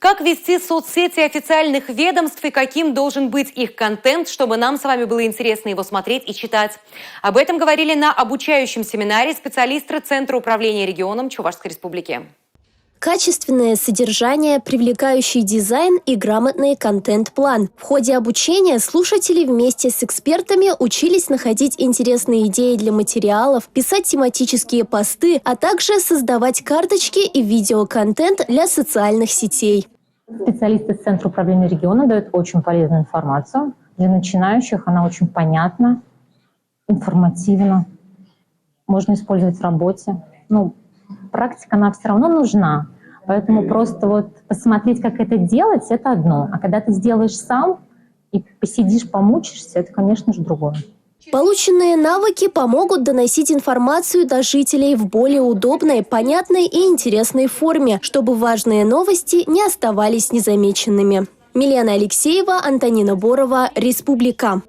Как вести соцсети официальных ведомств и каким должен быть их контент, чтобы нам с вами было интересно его смотреть и читать? Об этом говорили на обучающем семинаре специалисты Центра управления регионом Чувашской Республики. Качественное содержание, привлекающий дизайн и грамотный контент-план. В ходе обучения слушатели вместе с экспертами учились находить интересные идеи для материалов, писать тематические посты, а также создавать карточки и видеоконтент для социальных сетей. Специалисты Центра управления регионом дают очень полезную информацию. Для начинающих она очень понятна, информативна, можно использовать в работе. Практика, она все равно нужна. Поэтому просто посмотреть, как это делать, это одно. А когда ты сделаешь сам и посидишь, помучишься, это, конечно же, другое. Полученные навыки помогут доносить информацию до жителей в более удобной, понятной и интересной форме, чтобы важные новости не оставались незамеченными. Милена Алексеева, Антонина Борова, Республика.